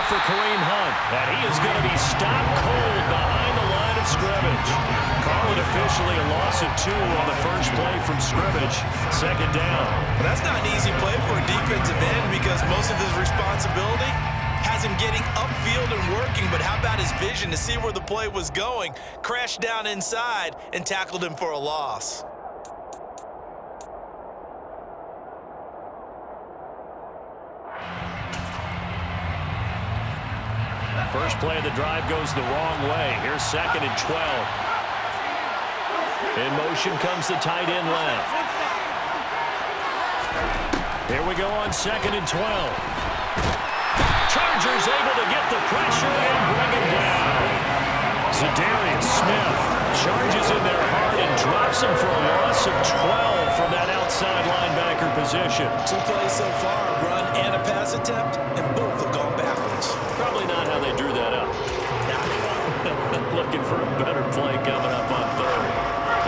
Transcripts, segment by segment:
for Kareem Hunt, and he is going to be stopped cold behind the line of scrimmage. Call it officially a loss of 2 on the first play from scrimmage. Second down. Well, that's not an easy play for a defensive end because most of his responsibility has him getting upfield and working, but how about his vision to see where the play was going, crashed down inside, and tackled him for a loss. First play of the drive goes the wrong way. Here's 2nd and 12. In motion comes the tight end left. Here we go on 2nd and 12. Chargers able to get the pressure and bring him down. Za'Darius Smith charges in there hard and drops him for a loss of 12 from that outside linebacker position. 2 plays so far, run and a pass attempt, and both have gone backwards. Probably not how they drew that up. Looking for a better play coming up on 3rd.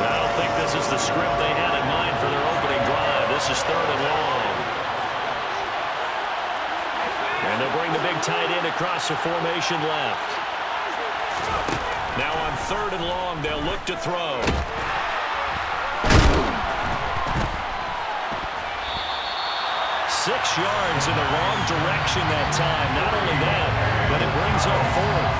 And I don't think this is the script they had in mind for their opening drive. This is 3rd and long. And they'll bring the big tight end across the formation left. Now on 3rd and long, they'll look to throw. 6 yards in the wrong direction that time. Not only that, but it brings up 4th.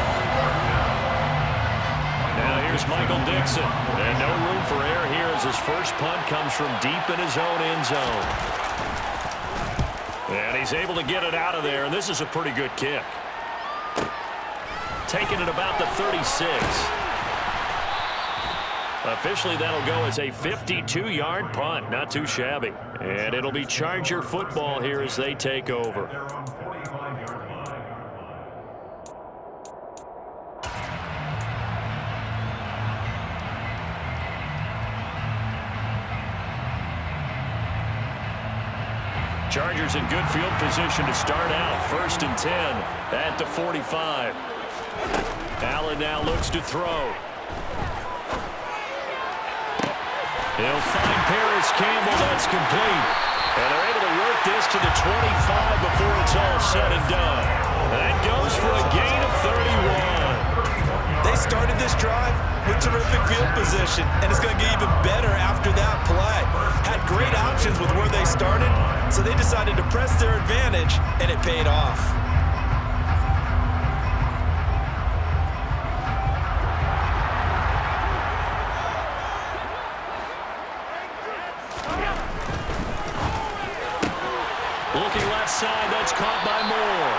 Now here's Michael Dixon. And no room for error here as his first punt comes from deep in his own end zone. And he's able to get it out of there, and this is a pretty good kick. Taking it about the 36. Officially, that'll go as a 52-yard punt. Not too shabby. And it'll be Charger football here as they take over. Chargers in good field position to start out. 1st and 10 at the 45. Allen now looks to throw. He'll find Paris Campbell. That's complete. And they're able to work this to the 25 before it's all said and done. That goes for a gain of 31. They started this drive with terrific field position, and it's going to get even better after that play. Had great options with where they started, so they decided to press their advantage, and it paid off. Looking left side, that's caught by Moore.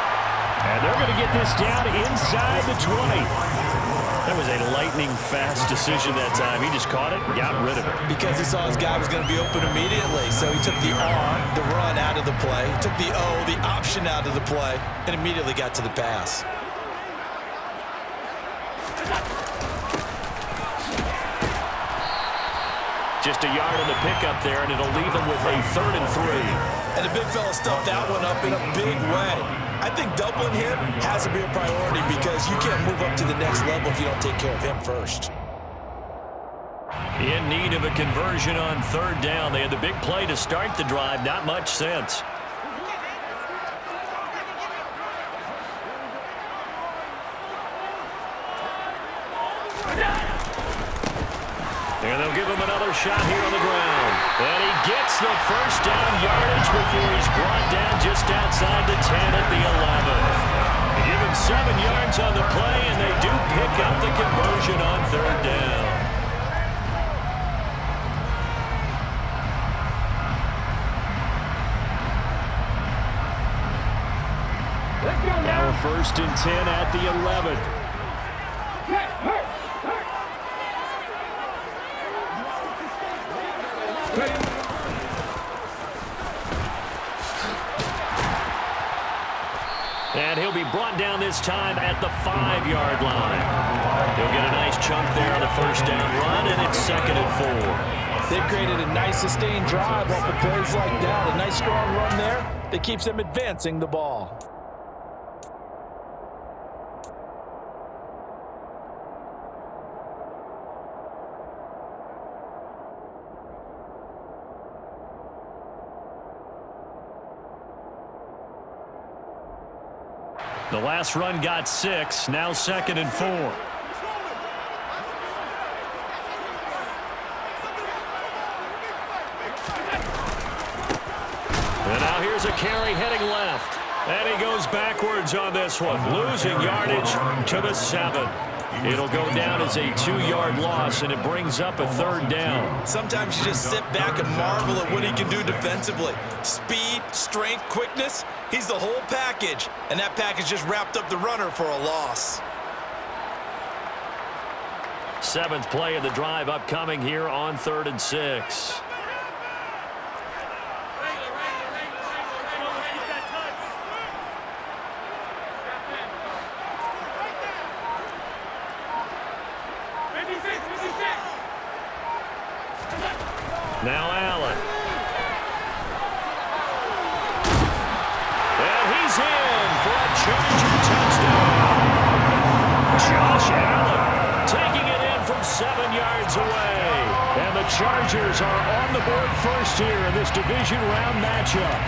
And they're going to get this down inside the 20. That was a lightning-fast decision that time. He just caught it and got rid of it. Because he saw his guy was going to be open immediately, so he took the R, the run, out of the play, took the O, the option out of the play, and immediately got to the pass. Just a yard in the pickup there, and it'll leave him with a 3rd and 3. And the big fella stuffed that one up in a big way. I think doubling him has to be a priority because you can't move up to the next level if you don't take care of him first. In need of a conversion on 3rd down. They had the big play to start the drive. Not much sense. And they'll give him another shot here on the ground. And he gets the first down yardage before he's brought down just outside the 10 at the 11. They give him 7 yards on the play, and they do pick up the conversion on 3rd down. Now a 1st and 10 at the 11. And he'll be brought down this time at the 5-yard line. He'll get a nice chunk there on the first down run, and it's 2nd and 4. They've created a nice sustained drive off of plays like that. A nice strong run there that keeps them advancing the ball. The last run got 6. Now 2nd and 4. And now here's a carry heading left. And he goes backwards on this one, losing yardage to the 7. It'll go down as a 2-yard loss, and it brings up a 3rd down. Sometimes you just sit back and marvel at what he can do defensively. Speed, strength, quickness, he's the whole package. And that package just wrapped up the runner for a loss. 7th play of the drive upcoming here on 3rd and 6. Now Allen. And he's in for a Charger touchdown. Josh Allen taking it in from 7 yards away. And the Chargers are on the board first here in this division round matchup.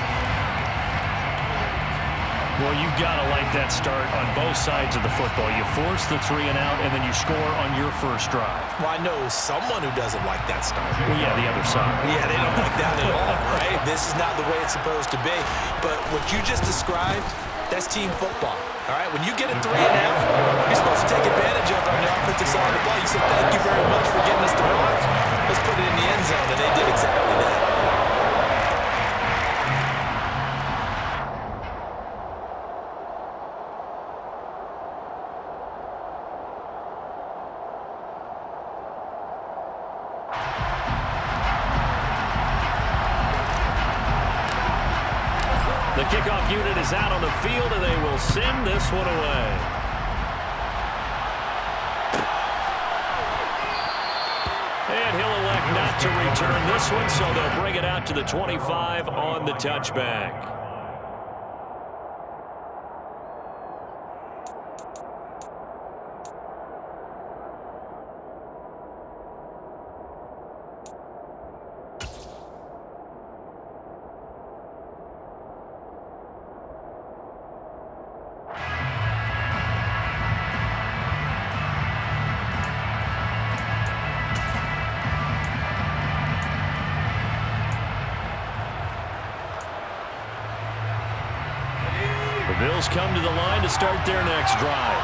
Well, you've got to like that start on both sides of the football. You force the 3 and out, and then you score on your first drive. Well, I know someone who doesn't like that start. Well, yeah, the other side. Yeah, they don't like that at all, right? This is not the way it's supposed to be. But what you just described, that's team football, all right? When you get a 3 and out, you're supposed to take advantage of it on the offensive side of the ball. You say, thank you very much for getting us the ball. Let's put it in the end zone, and they did exactly that. The kickoff unit is out on the field, and they will send this one away. And he'll elect not to return this one, so they'll bring it out to the 25 on the touchback. The Bills come to the line to start their next drive.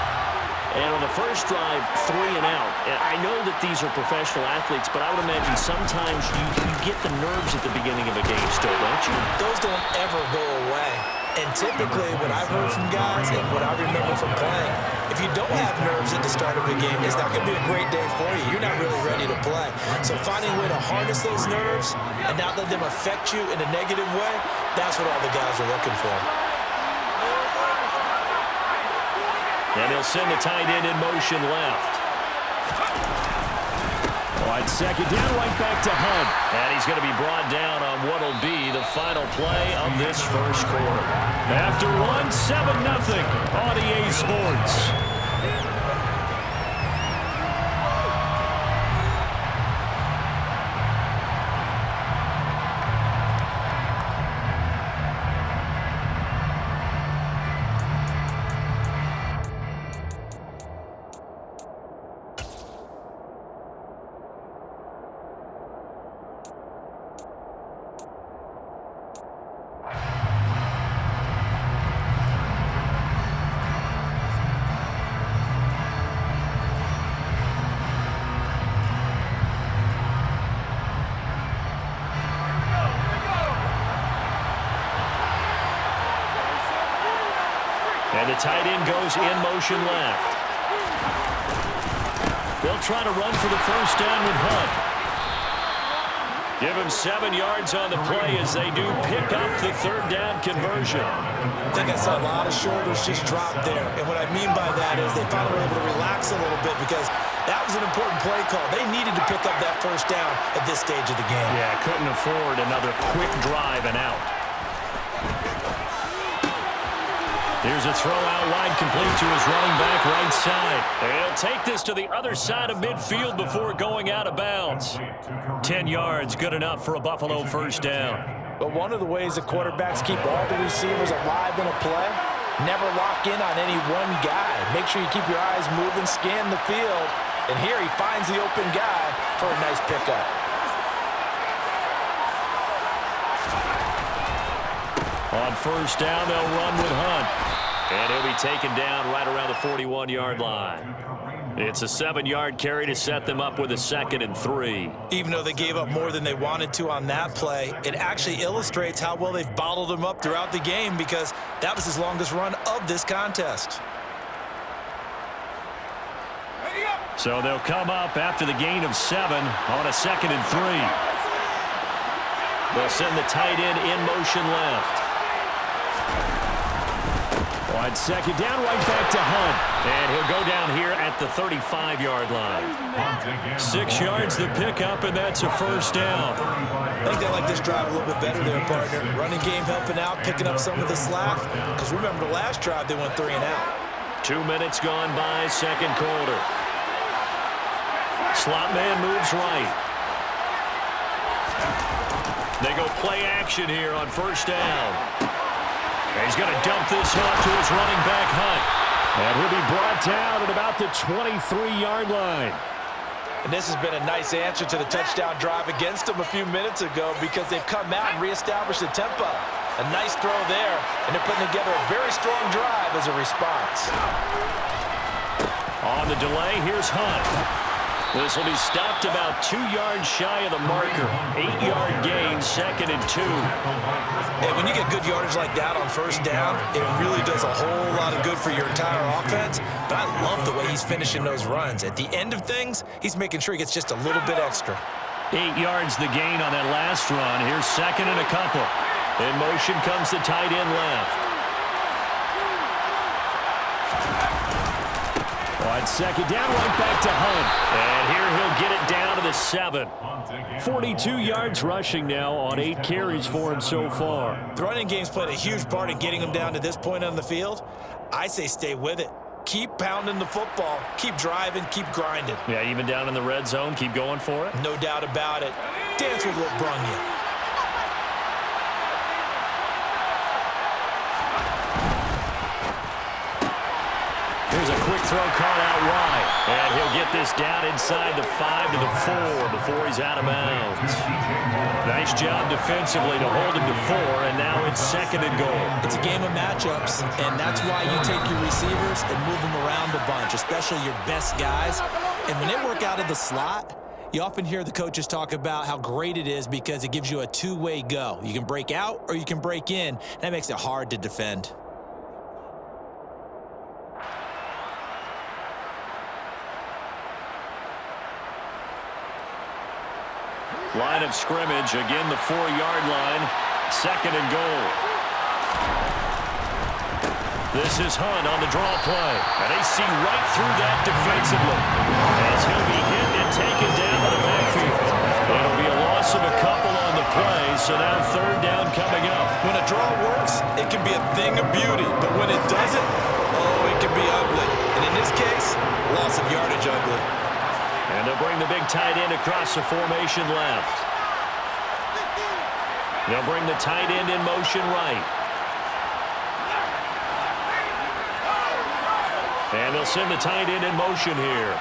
And on the first drive, 3 and out. I know that these are professional athletes, but I would imagine sometimes you get the nerves at the beginning of a game still, don't you? Those don't ever go away. And typically, what I've heard from guys and what I remember from playing, if you don't have nerves at the start of a game, it's not going to be a great day for you. You're not really ready to play. So finding a way to harness those nerves and not let them affect you in a negative way, that's what all the guys are looking for. And he'll send the tight end in motion left. On 2nd down, right back to Hunt. And he's going to be brought down on what will be the final play of this first quarter. After one, 7-0 on EA Sports. And the tight end goes in motion left. They'll try to run for the first down with Hunt. Give him 7 yards on the play as they do pick up the 3rd down conversion. I think I saw a lot of shoulders just drop there. And what I mean by that is they finally were able to relax a little bit because that was an important play call. They needed to pick up that first down at this stage of the game. Yeah, couldn't afford another quick drive and out. Here's a throw out wide, complete to his running back right side. He'll take this to the other side of midfield before going out of bounds. 10 yards, good enough for a Buffalo first down. But one of the ways the quarterbacks keep all the receivers alive in a play Never lock in on any one guy. Make sure you keep your eyes moving, scan the field. And here he finds the open guy for a nice pickup. On first down, they'll run with Hunt. And he'll be taken down right around the 41-yard line. It's a 7-yard carry to set them up with a 2nd and 3. Even though they gave up more than they wanted to on that play, it actually illustrates how well they've bottled him up throughout the game because that was his longest run of this contest. So they'll come up after the gain of 7 on a 2nd and 3. They'll send the tight end in motion left. On 2nd down, right back to Hunt. And he'll go down here at the 35-yard line. 6 yards the pickup, and that's a first down. I think they like this drive a little bit better there, partner. Running game helping out, picking up some of the slack. Because remember, the last drive, they went 3 and out. 2 minutes gone by, second quarter. Slot man moves right. They go play action here on first down. And he's going to dump this off to his running back, Hunt. And he'll be brought down at about the 23-yard line. And this has been a nice answer to the touchdown drive against them a few minutes ago because they've come out and reestablished the tempo. A nice throw there, and they're putting together a very strong drive as a response. On the delay, here's Hunt. This will be stopped about 2 yards shy of the marker. 8-yard gain, 2nd and 2. And when you get good yardage like that on first down, it really does a whole lot of good for your entire offense. But I love the way he's finishing those runs. At the end of things, he's making sure he gets just a little bit extra. 8 yards the gain on that last run. Here's 2nd and a couple. In motion comes the tight end left. On 2nd down, right back to Hunt. And here he'll get it down to the 7. 42 yards rushing now on 8 carries for him so far. The running game's played a huge part in getting him down to this point on the field. I say stay with it. Keep pounding the football. Keep driving. Keep grinding. Yeah, even down in the red zone, keep going for it. No doubt about it. Dance with what brung you. Here's a quick throw caught out wide. And he'll get this down inside the 5 to the 4 before he's out of bounds. Nice job defensively to hold him to 4, and now it's 2nd and goal. It's a game of matchups, and that's why you take your receivers and move them around a bunch, especially your best guys. And when they work out of the slot, you often hear the coaches talk about how great it is because it gives you a two-way go. You can break out or you can break in. That makes it hard to defend. Line of scrimmage, again the 4-yard line, 2nd and goal. This is Hunt on the draw play, and they see right through that defensively as he'll be hit and taken down to the backfield. It'll be a loss of a couple on the play, so now 3rd down coming up. When a draw works, it can be a thing of beauty, but when it doesn't, oh, it can be ugly. And in this case, loss of yardage ugly. And they'll bring the big tight end across the formation left. They'll bring the tight end in motion right. And they'll send the tight end in motion here.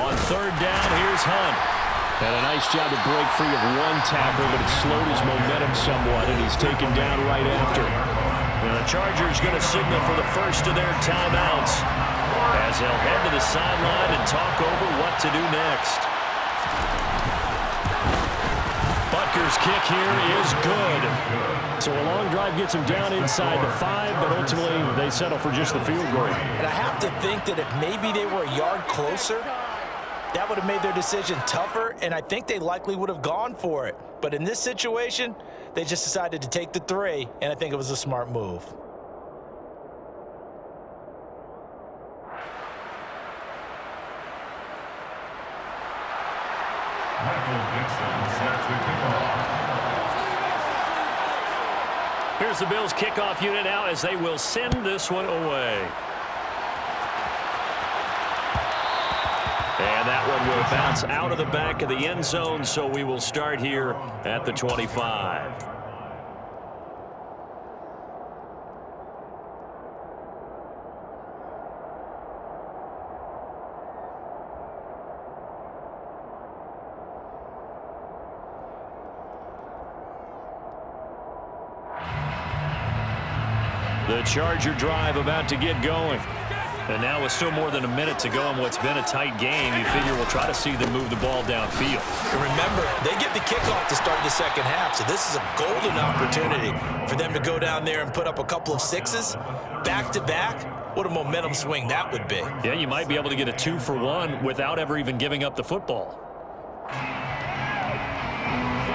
On 3rd down, here's Hunt. And a nice job to break free of one tackle, but it slowed his momentum somewhat, and he's taken down right after. And the Chargers going to signal for the first of their timeouts as they'll head to the sideline and talk over what to do next. Butker's kick here is good. So a long drive gets him down inside the 5, but ultimately they settle for just the field goal. And I have to think that if maybe they were a yard closer, that would have made their decision tougher, and I think they likely would have gone for it. But in this situation, they just decided to take the 3, and I think it was a smart move. Here's the Bills kickoff unit out as they will send this one away. And that one will bounce out of the back of the end zone, so we will start here at the 25. The Charger drive about to get going. And now with still more than a minute to go in what's been a tight game, you figure we'll try to see them move the ball downfield. And remember, they get the kickoff to start the second half, so this is a golden opportunity for them to go down there and put up a couple of sixes back-to-back. What a momentum swing that would be. Yeah, you might be able to get a 2-for-1 without ever even giving up the football.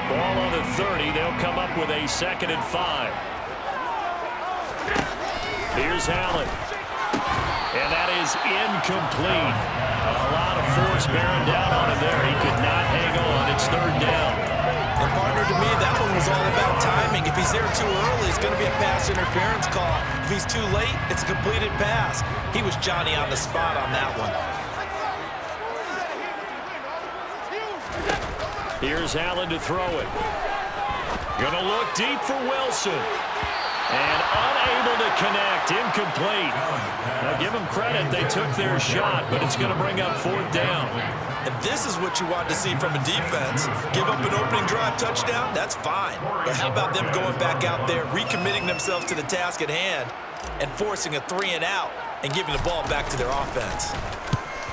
Ball on the 30. They'll come up with a 2nd and 5. Here's Allen. And that is incomplete. A lot of force bearing down on him there. He could not hang on. It's 3rd down. And partner, to me, that one was all about timing. If he's there too early, it's going to be a pass interference call. If he's too late, it's a completed pass. He was Johnny on the spot on that one. Here's Allen to throw it. Gonna look deep for Wilson. And unable to connect. Incomplete. Now give them credit. They took their shot, but it's going to bring up 4th down. And this is what you want to see from a defense. Give up an opening drive touchdown, that's fine. But how about them going back out there, recommitting themselves to the task at hand, and forcing a 3-and-out and giving the ball back to their offense.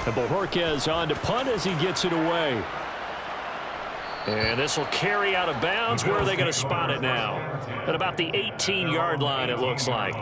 And Bojorquez on to punt as he gets it away. And this will carry out of bounds. Where are they going to spot it now? At about the 18-yard line, it looks like.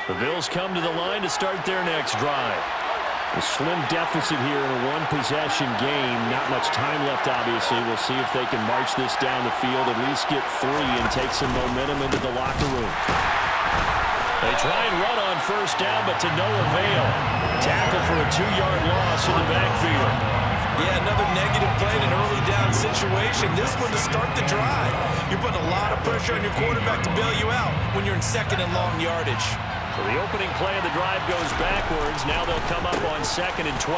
The Bills come to the line to start their next drive. A slim deficit here in a one-possession game. Not much time left, obviously. We'll see if they can march this down the field, at least get 3 and take some momentum into the locker room. They try and run on 1st down, but to no avail. Tackle for a 2-yard loss in the backfield. Yeah, another negative play in an early down situation. This one to start the drive. You're putting a lot of pressure on your quarterback to bail you out when you're in 2nd and long yardage. So the opening play of the drive goes backwards. Now they'll come up on 2nd and 12.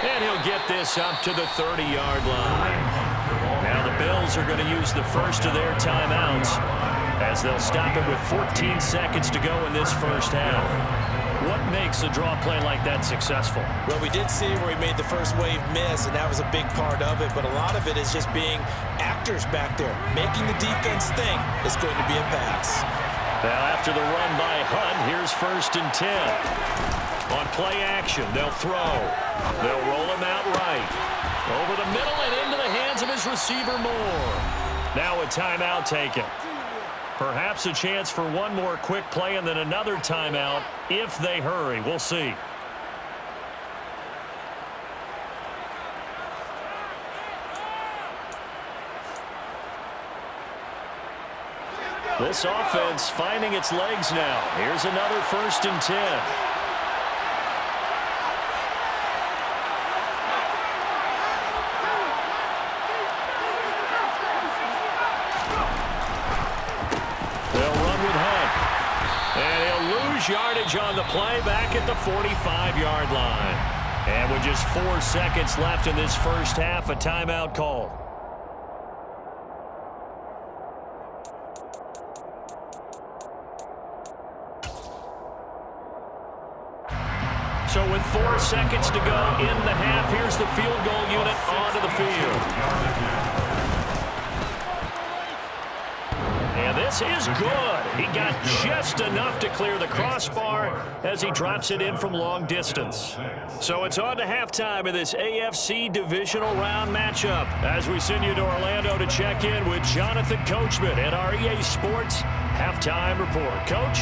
And he'll get this up to the 30-yard line. Now the Bills are going to use the first of their timeouts as they'll stop it with 14 seconds to go in this first half. What makes a draw play like that successful? Well, we did see where he made the first wave miss, and that was a big part of it. But a lot of it is just being actors back there. Making the defense think it's going to be a pass. Now after the run by Hunt, here's 1st and 10. On play action, they'll throw. They'll roll him out right. Over the middle and into the hands of his receiver Moore. Now a timeout taken. Perhaps a chance for one more quick play and then another timeout if they hurry. We'll see. This offense finding its legs now. Here's another 1st and 10. Yardage on the play back at the 45-yard line. And with just 4 seconds left in this first half, a timeout called. So with 4 seconds to go in the half, here's the field goal unit onto the field. And this is good. He got just enough to clear the crossbar as he drops it in from long distance. So it's on to halftime of this AFC divisional round matchup as we send you to Orlando to check in with Jonathan Coachman at our EA Sports Halftime Report. Coach?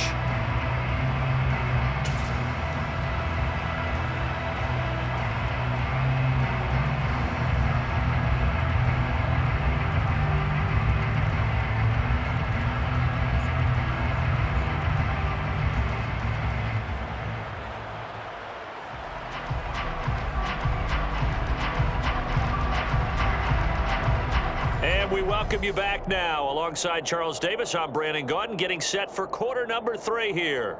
We welcome you back now. Alongside Charles Davis, I'm Brandon Gaudin, getting set for quarter number 3 here.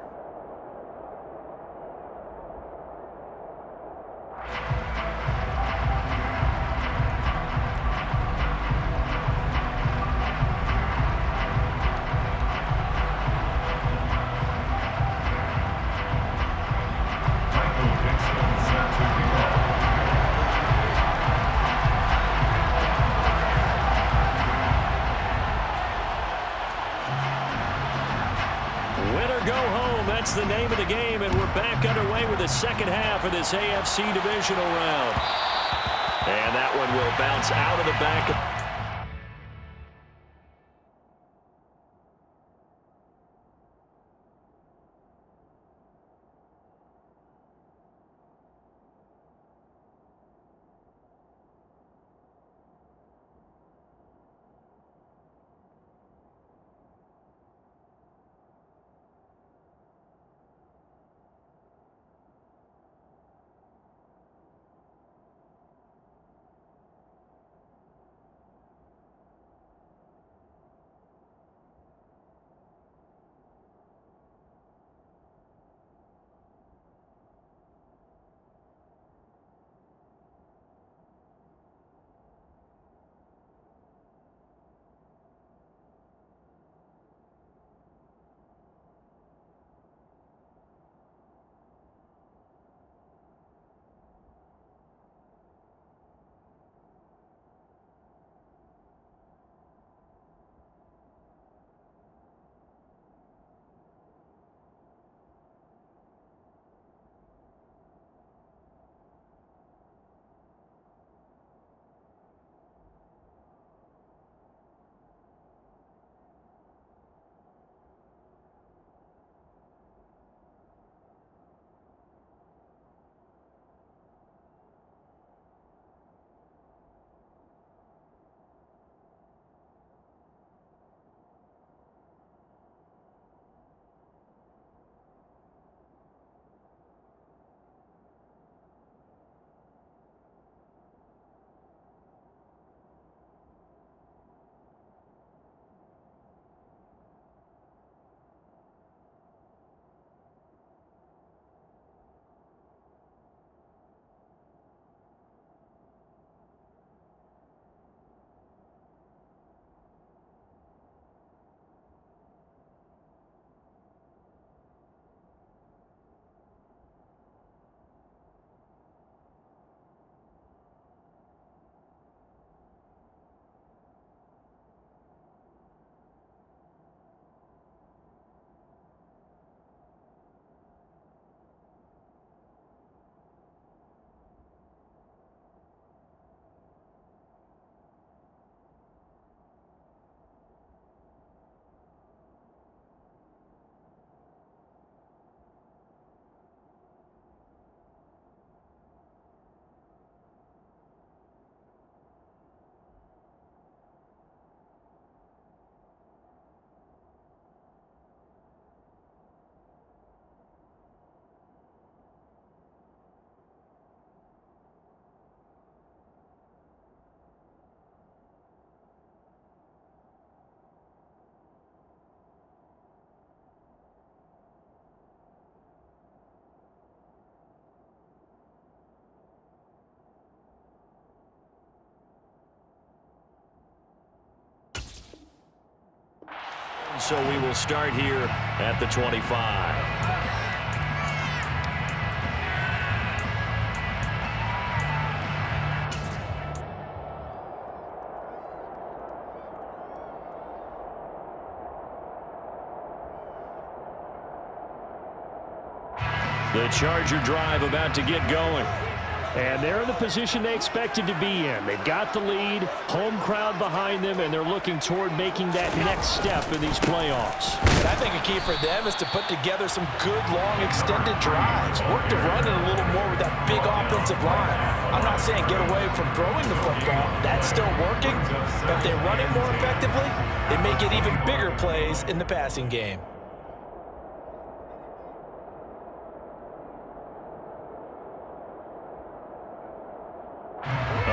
that's the name of the game, and we're back underway with the second half of this AFC divisional round. And that one will bounce out of the back. So we will start here at the 25. The Charger drive about to get going. And they're in the position they expected to be in. They've got the lead, home crowd behind them, and they're looking toward making that next step in these playoffs. And I think a key for them is to put together some good, long, extended drives. Work to run it a little more with that big offensive line. I'm not saying get away from throwing the football. That's still working. But if they run it more effectively, they may get even bigger plays in the passing game.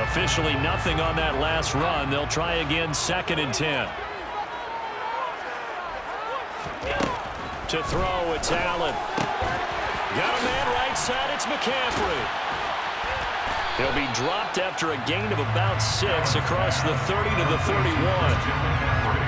Officially nothing on that last run. They'll try again, 2nd and 10. To throw, it's Allen. Got a man right side, it's McCaffrey. He'll be dropped after a gain of about 6 across the 30 to the 31.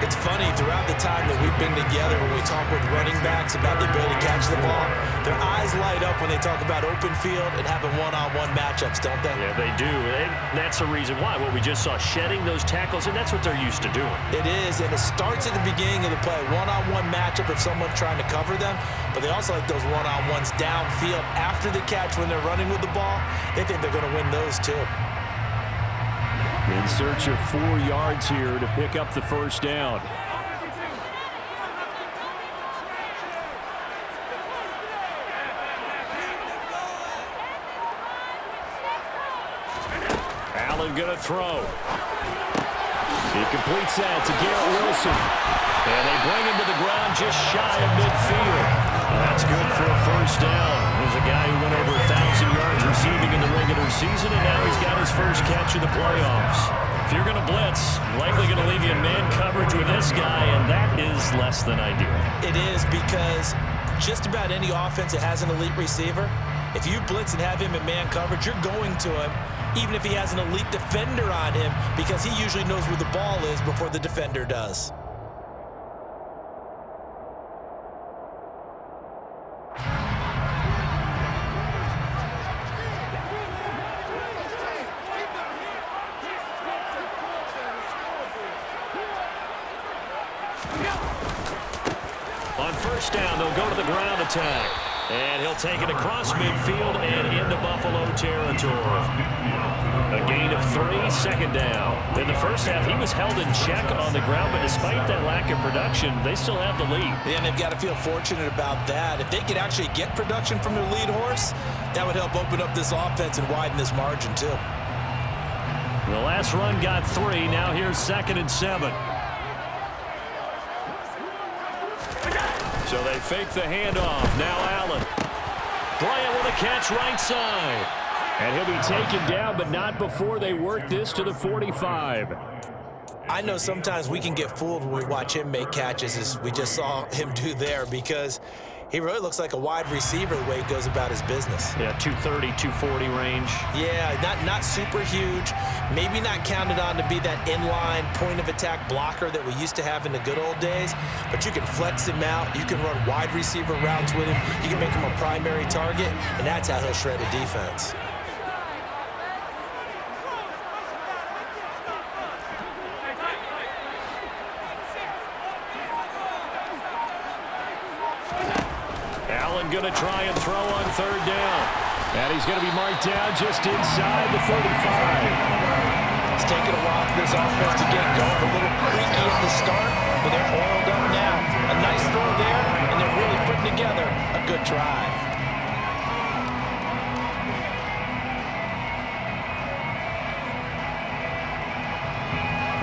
It's funny, throughout the time that we've been together, when we talk with running backs about the ability to catch the ball, their eyes light up when they talk about open field and having one-on-one matchups, don't they? Yeah, they do. And that's the reason why. Well, we just saw shedding those tackles, and that's what they're used to doing. It is, and it starts at the beginning of the play. One-on-one matchup if someone's trying to cover them, but they also like those one-on-ones downfield after the catch when they're running with the ball. They think they're going to win those too. In search of 4 yards here to pick up the first down. Allen going to throw. He completes that to Garrett Wilson. And they bring him to the ground just shy of midfield. That's good for a first down. There's a guy who went over 1,000 yards receiving in the regular season, and now he's got his first catch of the playoffs. If you're going to blitz, likely going to leave you in man coverage with this guy, and that is less than ideal. It is, because just about any offense that has an elite receiver, if you blitz and have him in man coverage, you're going to him, even if he has an elite defender on him, because he usually knows where the ball is before the defender does. On first down, they'll go to the ground attack. And he'll take it across midfield and into Buffalo territory. A gain of 3, second down. In the first half, he was held in check on the ground, but despite that lack of production, they still have the lead. And they've got to feel fortunate about that. If they could actually get production from their lead horse, that would help open up this offense and widen this margin too. The last run got 3. Now here's 2nd and 7. So they fake the handoff. Now Allen. Bryant with a catch right side. And he'll be taken down, but not before they work this to the 45. I know sometimes we can get fooled when we watch him make catches, as we just saw him do there, because he really looks like a wide receiver the way he goes about his business. Yeah, 230, 240 range. Yeah, not super huge. Maybe not counted on to be that inline point-of-attack blocker that we used to have in the good old days, but you can flex him out. You can run wide receiver routes with him. You can make him a primary target, and that's how he'll shred a defense. Going to try and throw on third down. And he's going to be marked down just inside the 35. It's taken a while for this offense to get going. A little creaky at the start, but they're oiled up now. A nice throw there, and they're really putting together a good drive.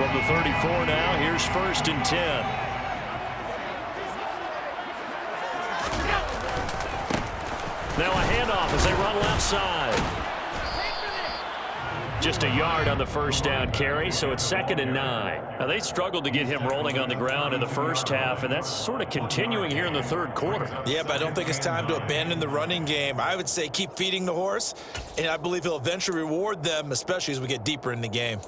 From the 34 now, here's 1st and 10. Now a handoff as they run left side. Just a yard on the first down carry, so it's 2nd and 9. Now they struggled to get him rolling on the ground in the first half, and that's sort of continuing here in the third quarter. Yeah, but I don't think it's time to abandon the running game. I would say keep feeding the horse, and I believe he'll eventually reward them, especially as we get deeper in the game.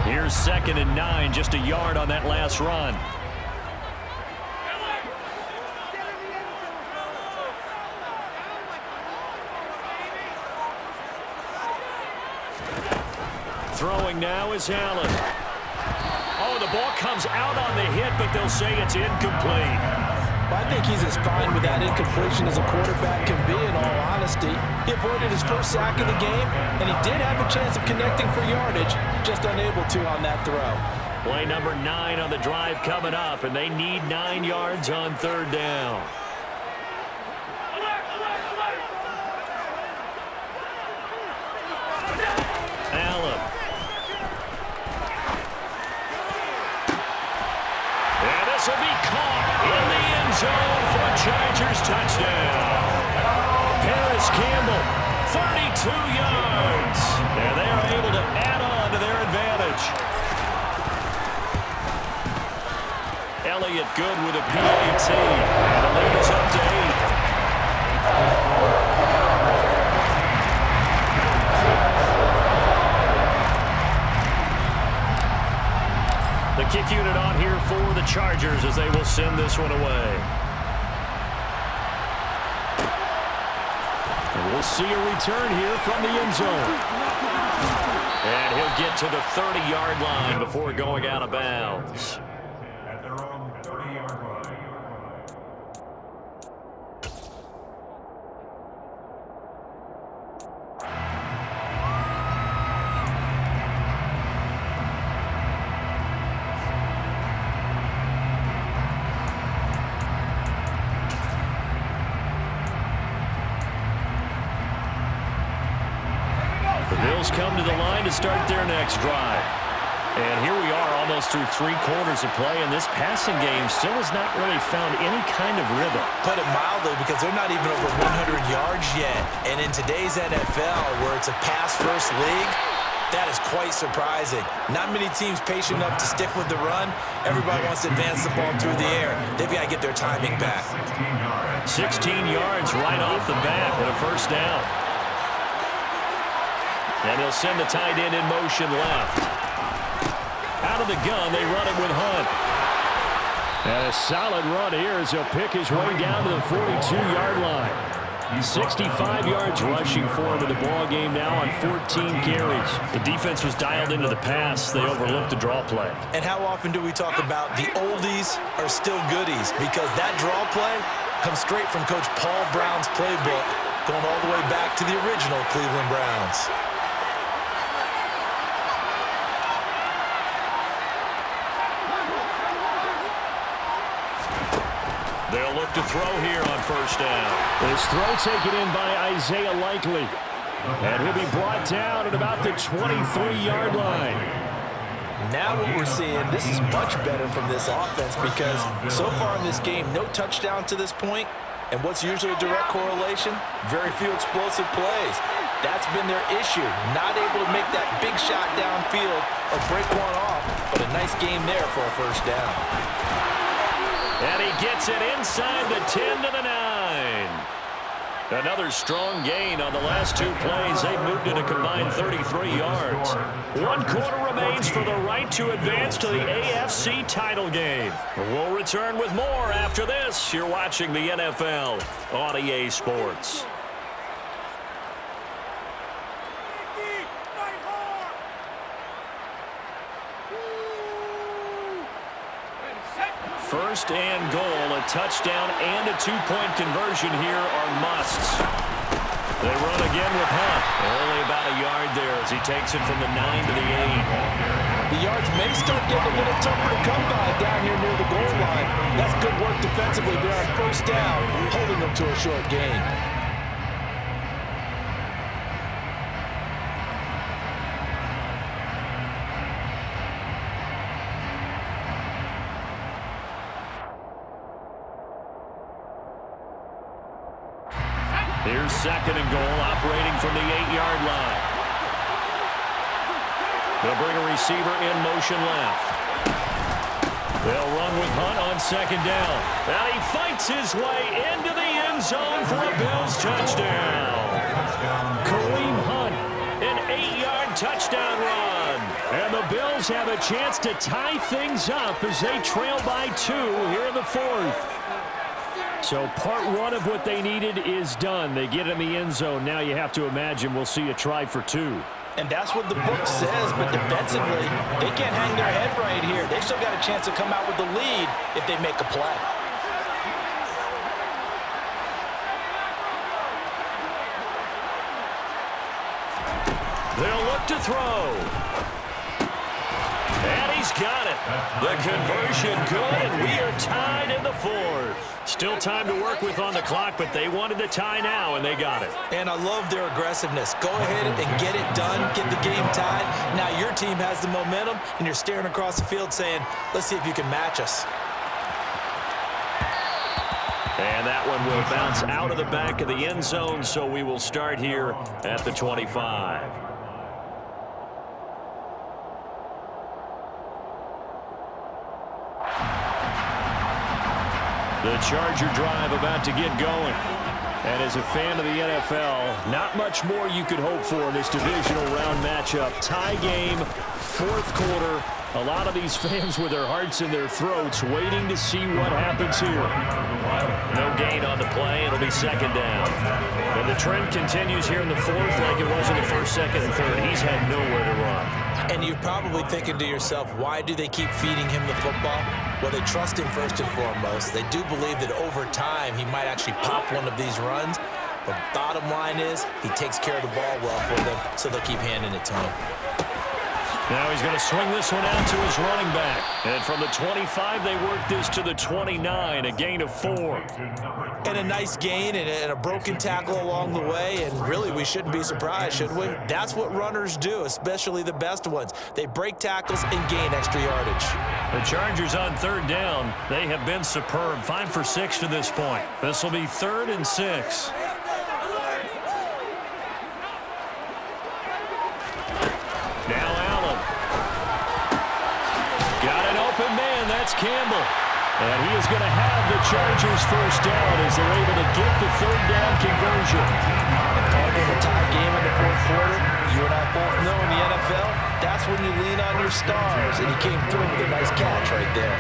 Here's 2nd and 9, just a yard on that last run. Throwing now is Allen. Oh, the ball comes out on the hit, but they'll say it's incomplete. Well, I think he's as fine with that incompletion as a quarterback can be, in all honesty. He avoided his first sack of the game, and he did have a chance of connecting for yardage, just unable to on that throw. Play number 9 on the drive coming up, and they need 9 yards on third down. Allen. And this will be caught in the end zone for a Chargers touchdown. Paris Campbell, 32 yards. defense. And they are able to add on to their advantage. Elliott good with a PAT. And the lead is up to 8. The kick unit on here for the Chargers as they will send this one away. And we'll see a return here from the end zone. And he'll get to the 30-yard line before going out of bounds. At their own 30-yard line. The Bills come to the line to start their next drive. And here we are almost through 3 quarters of play, and this passing game still has not really found any kind of rhythm. Put it mildly, because they're not even over 100 yards yet. And in today's NFL, where it's a pass-first league, that is quite surprising. Not many teams patient enough to stick with the run. Everybody wants to advance the ball through the air. They've got to get their timing back. 16 yards right off the bat and a first down. And he'll send the tight end in motion left. Out of the gun, they run it with Hunt. And a solid run here as he'll pick his way down to the 42-yard line. 65 yards rushing for him in the ball game now on 14 carries. The defense was dialed into the pass. They overlooked the draw play. And how often do we talk about the oldies are still goodies? Because that draw play comes straight from Coach Paul Brown's playbook, going all the way back to the original Cleveland Browns. They'll look to throw here on first down. This throw taken in by Isaiah Likely. And he'll be brought down at about the 23-yard line. Now what we're seeing, this is much better from this offense because so far in this game, no touchdown to this point. And what's usually a direct correlation? Very few explosive plays. That's been their issue. Not able to make that big shot downfield or break one off, but a nice game there for a first down. And he gets it inside the 10 to the 9. Another strong gain on the last 2 plays. They've moved it a combined 33 yards. 1 quarter remains for the right to advance to the AFC title game. We'll return with more after this. You're watching the NFL on EA Sports. First and goal, a touchdown and a 2-point conversion here are musts. They run again with Hunt. Only about a yard there as he takes it from the 9 to the 8. The yards may start getting a little tougher to come by down here near the goal line. That's good work defensively there on first down, holding them to a short gain. Here's second and goal, operating from the 8-yard line. They'll bring a receiver in motion left. They'll run with Hunt on second down. And he fights his way into the end zone for a Bills touchdown. Kareem Hunt, an 8-yard touchdown run. And the Bills have a chance to tie things up as they trail by 2 here in the 4th. So part 1 of what they needed is done. They get in the end zone. Now you have to imagine we'll see a try for 2. And that's what the book says, but defensively, they can't hang their head right here. They've still got a chance to come out with the lead if they make a play. They'll look to throw. And he's got it. The conversion good, and we are tied in the 4th. Still time to work with on the clock, but they wanted the tie now, and they got it. And I love their aggressiveness. Go ahead and get it done, get the game tied. Now your team has the momentum, and you're staring across the field saying, let's see if you can match us. And that one will bounce out of the back of the end zone, so we will start here at the 25. The Charger drive about to get going. And as a fan of the NFL, not much more you could hope for in this divisional round matchup. Tie game, fourth quarter. A lot of these fans with their hearts in their throats waiting to see what happens here. No gain on the play. It'll be second down. And the trend continues here in the fourth like it was in the first, second, and third. He's had nowhere to run. And you're probably thinking to yourself, why do they keep feeding him the football? Well, they trust him first and foremost. They do believe that over time he might actually pop one of these runs. But bottom line is he takes care of the ball well for them, so they'll keep handing it to him. Now he's going to swing this one out to his running back. And from the 25, they work this to the 29, a gain of 4. And a nice gain and a broken tackle along the way. And really, we shouldn't be surprised, should we? That's what runners do, especially the best ones. They break tackles and gain extra yardage. The Chargers on third down. They have been superb. 5 for 6 to this point. This will be 3rd and 6. Now Allen. Got an open man. That's Campbell. And he is going to have the Chargers first down as they're able to get the third down conversion. In a tie game in the fourth quarter, you and I both know in the NFL, that's when you lean on your stars. And he came through with a nice catch right there.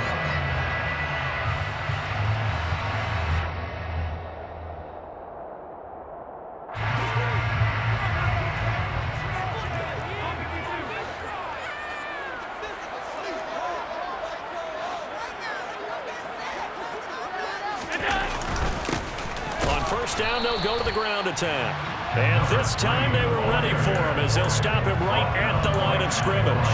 First down, they'll go to the ground attack. And this time they were ready for him as they'll stop him right at the line of scrimmage.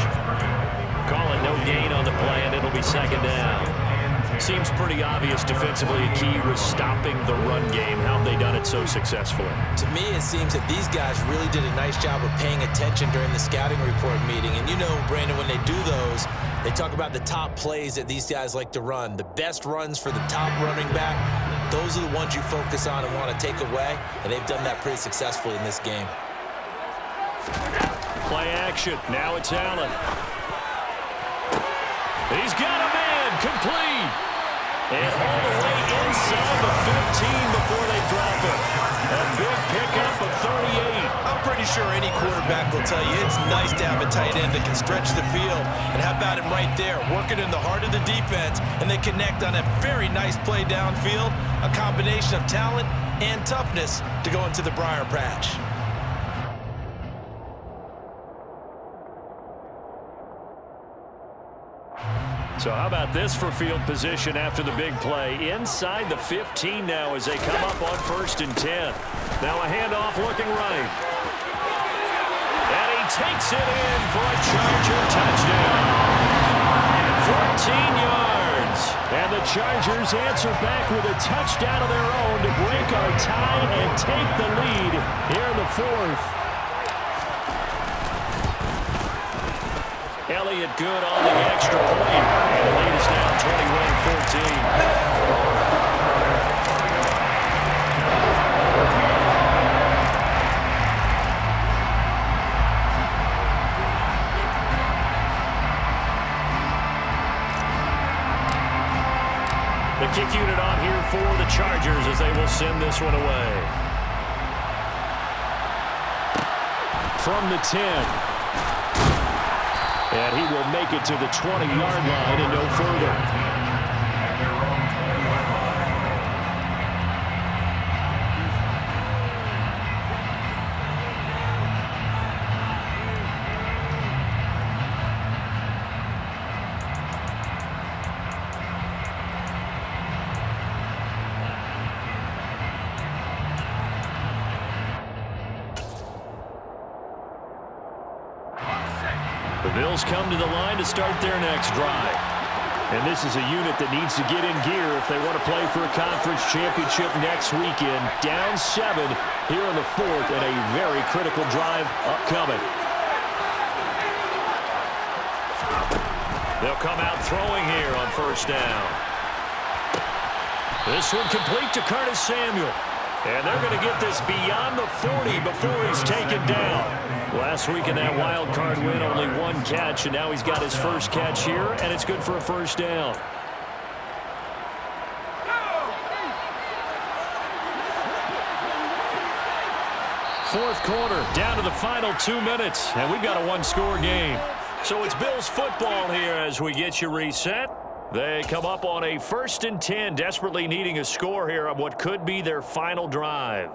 Calling no gain on the play, and it'll be second down. Seems pretty obvious defensively a key was stopping the run game. How have they done it so successfully? To me, it seems that these guys really did a nice job of paying attention during the scouting report meeting. And you know, Brandon, when they do those, they talk about the top plays that these guys like to run. The best runs for the top running back. Those are the ones you focus on and want to take away, and they've done that pretty successfully in this game. Play action. Now it's Allen. He's got a man. Complete. And all the way inside the 15 before they drop it. A big pickup of 38. I'm pretty sure any quarterback will tell you it's nice to have a tight end that can stretch the field. And how about him right there, working in the heart of the defense, and they connect on a very nice play downfield, a combination of talent and toughness to go into the briar patch. So how about this for field position after the big play? Inside the 15 now as they come up on 1st and 10. Now a handoff looking right. And he takes it in for a Charger touchdown. 14 yards. And the Chargers answer back with a touchdown of their own to break our tie and take the lead here in the 4th. Elliott good on the extra point. And the lead is now 21-14. The kick unit on here for the Chargers as they will send this one away. From the 10. And he will make it to the 20-yard line and no further. The Bills come to the line to start their next drive. And this is a unit that needs to get in gear if they want to play for a conference championship next weekend. Down 7 here in the 4th and a very critical drive upcoming. They'll come out throwing here on 1st down. This one complete to Curtis Samuel. And they're going to get this beyond the 40 before he's taken down. Last week in that wild card win, only 1 catch, and now he's got his first catch here, and it's good for a 1st down. fourth quarter, down to the final 2 minutes, and we've got a one-score game. So it's Bills football here as we get you reset. They come up on a 1st and 10, desperately needing a score here on what could be their final drive.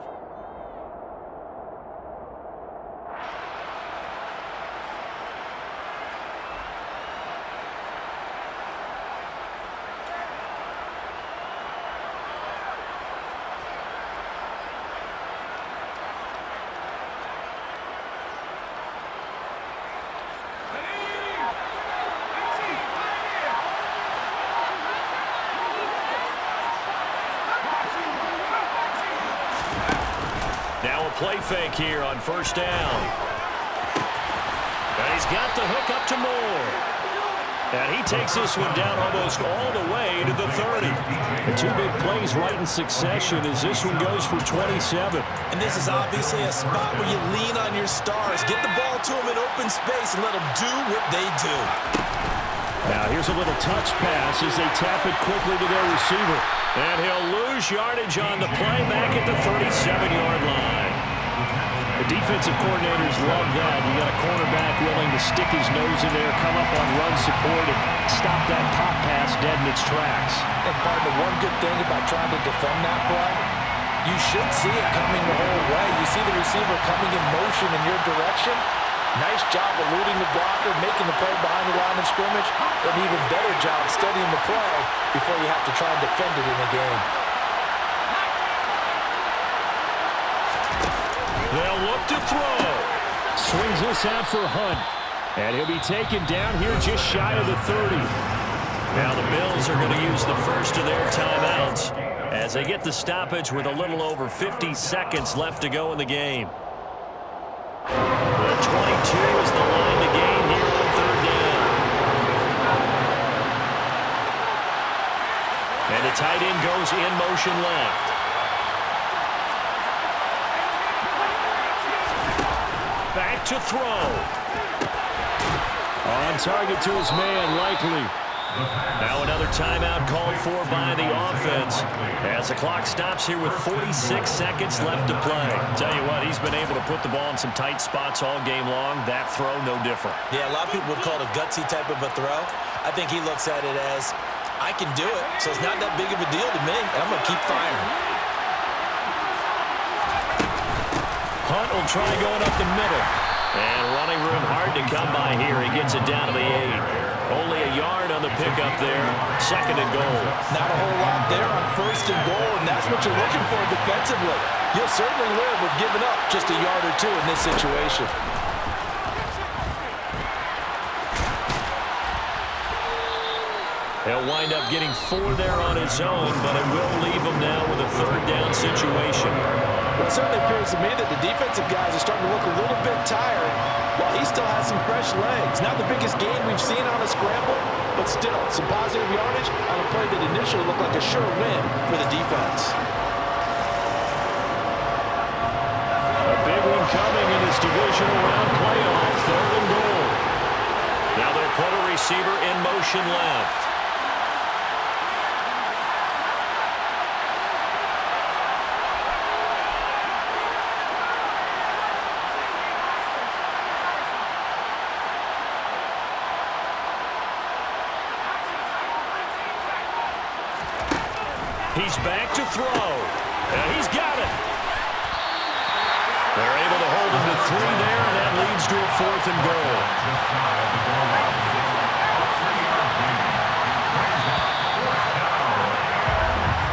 Now a play fake here on 1st down. And he's got the hook up to Moore. And he takes this one down almost all the way to the 30. The two big plays right in succession as this one goes for 27. And this is obviously a spot where you lean on your stars. Get the ball to them in open space and let them do what they do. Now here's a little touch pass as they tap it quickly to their receiver. And he'll lose yardage on the play back at the 37-yard line. The defensive coordinators love that. You got a cornerback willing to stick his nose in there, come up on run support, and stop that pop pass dead in its tracks. And partner, one good thing about trying to defend that play, you should see it coming the whole way. You see the receiver coming in motion in your direction. Nice job eluding the blocker, making the play behind the line of scrimmage. An even better job studying the play before you have to try and defend it in a game. They'll look to throw. Swings this out for Hunt. And he'll be taken down here just shy of the 30. Now the Bills are going to use the first of their timeouts as they get the stoppage with a little over 50 seconds left to go in the game. The 22 is the line to gain here on 3rd down. And the tight end goes in motion left. Back to throw. On target to his man, Likely. Now another timeout called for by the offense as the clock stops here with 46 seconds left to play. Tell you what, he's been able to put the ball in some tight spots all game long. That throw, no different. Yeah, a lot of people would call it a gutsy type of a throw. I think he looks at it as, I can do it, so it's not that big of a deal to me, and I'm going to keep firing. Hunt will try going up the middle. And running room hard to come by here. He gets it down to the 8. Only a yard on the pickup there. 2nd and goal. Not a whole lot there on 1st and goal, and that's what you're looking for defensively. You'll certainly live with giving up just a yard or two in this situation. He'll wind up getting 4 there on his own, but it will leave him now with a 3rd down situation. Well, it certainly appears to me that the defensive guys are starting to look a little bit tired while he still has some fresh legs. Not the biggest gain we've seen on a scramble, but still some positive yardage on a play that initially looked like a sure win for the defense. A big one coming in this divisional round playoff, 3rd and goal. Now they'll put a receiver in motion left. He's back to throw. And he's got it. They're able to hold him to 3 there, and that leads to a 4th and